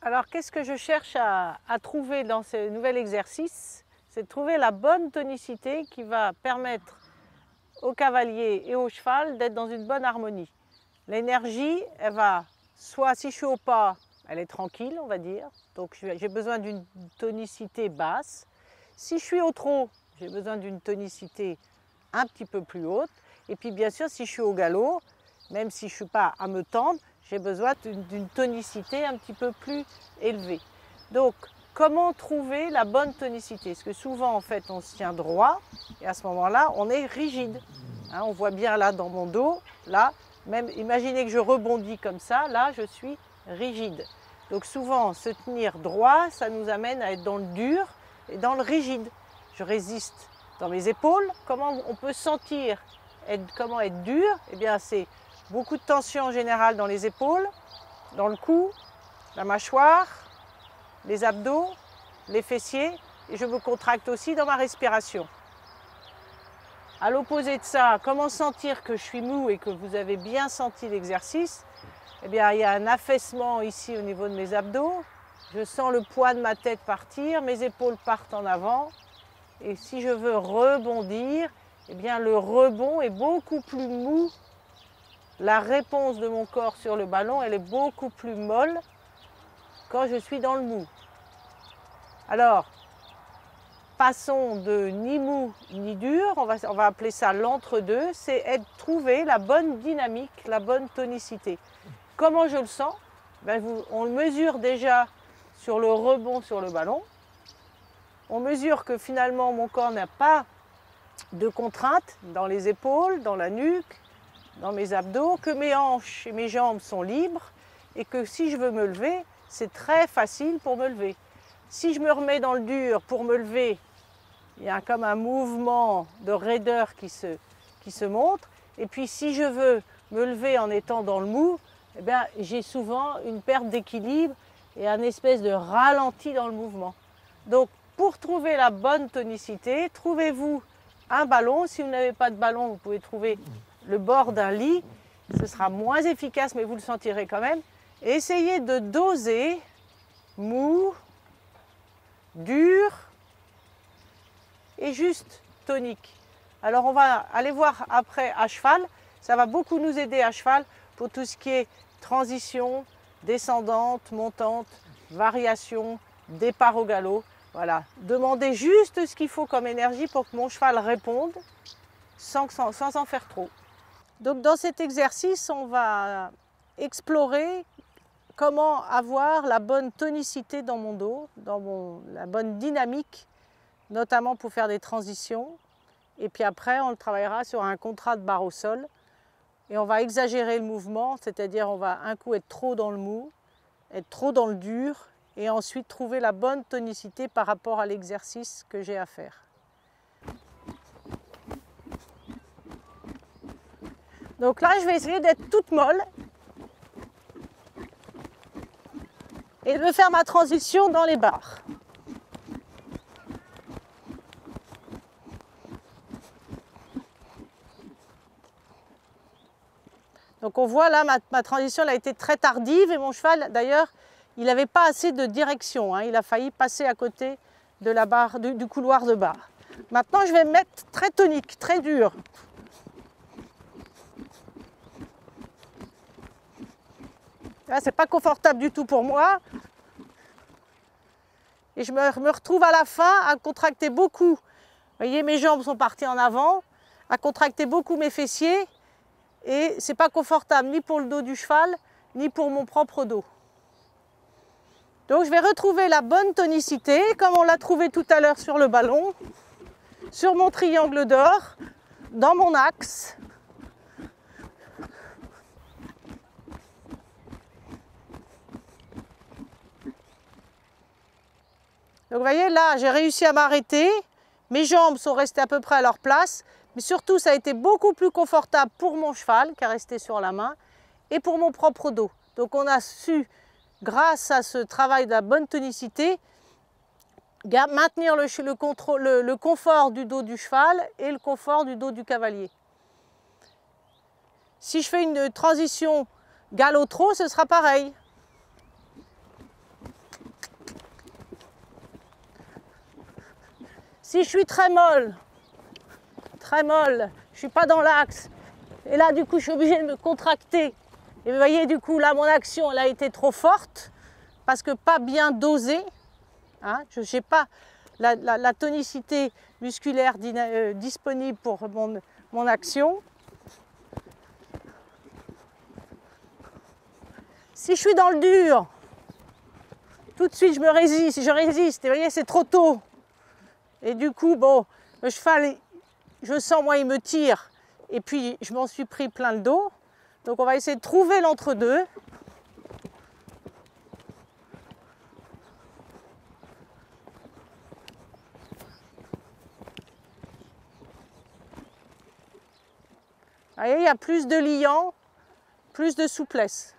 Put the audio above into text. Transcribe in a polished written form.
Alors, qu'est-ce que je cherche à trouver dans ce nouvel exercice? C'est de trouver la bonne tonicité qui va permettre au cavalier et au cheval d'être dans une bonne harmonie. L'énergie, elle va, soit si je suis au pas, elle est tranquille, on va dire. Donc j'ai besoin d'une tonicité basse. Si je suis au trot, j'ai besoin d'une tonicité un petit peu plus haute. Et puis bien sûr, si je suis au galop, même si je ne suis pas à me tendre, j'ai besoin d'une tonicité un petit peu plus élevée. Donc, comment trouver la bonne tonicité? Parce que souvent, en fait, on se tient droit et à ce moment-là, on est rigide. Hein, on voit bien là dans mon dos, là, même imaginez que je rebondis comme ça, là, je suis rigide. Donc souvent, se tenir droit, ça nous amène à être dans le dur et dans le rigide. Je résiste dans mes épaules. Comment on peut sentir comment être dur? Eh bien, c'est beaucoup de tension en général dans les épaules, dans le cou, la mâchoire, les abdos, les fessiers, et je me contracte aussi dans ma respiration. À l'opposé de ça, comment sentir que je suis mou et que vous avez bien senti l'exercice? Eh bien, il y a un affaissement ici au niveau de mes abdos. Je sens le poids de ma tête partir, mes épaules partent en avant. Et si je veux rebondir, eh bien, le rebond est beaucoup plus mou. La réponse de mon corps sur le ballon, elle est beaucoup plus molle quand je suis dans le mou. Alors, passons de ni mou ni dur, on va appeler ça l'entre-deux, c'est trouver la bonne dynamique, la bonne tonicité. Comment je le sens? On le mesure déjà sur le rebond sur le ballon. On mesure que finalement mon corps n'a pas de contrainte dans les épaules, dans la nuque, dans mes abdos, que mes hanches et mes jambes sont libres et que si je veux me lever, c'est très facile pour me lever. Si je me remets dans le dur pour me lever, il y a comme un mouvement de raideur qui se montre. Et puis si je veux me lever en étant dans le mou, eh bien, j'ai souvent une perte d'équilibre et un espèce de ralenti dans le mouvement. Donc pour trouver la bonne tonicité, trouvez-vous un ballon. Si vous n'avez pas de ballon, vous pouvez trouver le bord d'un lit. Ce sera moins efficace, mais vous le sentirez quand même. Et essayez de doser mou, dur et juste tonique. Alors on va aller voir après à cheval. Ça va beaucoup nous aider à cheval pour tout ce qui est transition, descendante, montante, variation, départ au galop. Voilà, demandez juste ce qu'il faut comme énergie pour que mon cheval réponde sans en faire trop. Donc dans cet exercice, on va explorer comment avoir la bonne tonicité dans mon dos, la bonne dynamique, notamment pour faire des transitions. Et puis après, on travaillera sur un contrat de barre au sol. Et on va exagérer le mouvement, c'est-à-dire on va un coup être trop dans le mou, être trop dans le dur, et ensuite trouver la bonne tonicité par rapport à l'exercice que j'ai à faire. Donc là, je vais essayer d'être toute molle et de faire ma transition dans les barres. Donc on voit là, ma transition elle a été très tardive et mon cheval d'ailleurs, il n'avait pas assez de direction, hein. Il a failli passer à côté de la barre, du couloir de barre. Maintenant je vais me mettre très tonique, très dur. Là c'est pas confortable du tout pour moi. Et je me retrouve à la fin à contracter beaucoup. Vous voyez, mes jambes sont parties en avant, à contracter beaucoup mes fessiers. Et ce n'est pas confortable ni pour le dos du cheval, ni pour mon propre dos. Donc je vais retrouver la bonne tonicité, comme on l'a trouvé tout à l'heure sur le ballon, sur mon triangle d'or, dans mon axe. Donc vous voyez, là, j'ai réussi à m'arrêter. Mes jambes sont restées à peu près à leur place. Mais surtout, ça a été beaucoup plus confortable pour mon cheval, qui est resté sur la main, et pour mon propre dos. Donc on a su, grâce à ce travail de la bonne tonicité, maintenir le confort du dos du cheval et le confort du dos du cavalier. Si je fais une transition galop-trot, ce sera pareil. Si je suis très molle, je ne suis pas dans l'axe, et là du coup je suis obligée de me contracter. Et vous voyez du coup là mon action elle a été trop forte, parce que pas bien dosée. Hein, je n'ai pas la tonicité musculaire disponible pour mon action. Si je suis dans le dur, tout de suite je résiste, et vous voyez c'est trop tôt. Et du coup, bon, le cheval, je sens moi il me tire, et puis je m'en suis pris plein le dos. Donc on va essayer de trouver l'entre-deux. Vous voyez, il y a plus de liant, plus de souplesse.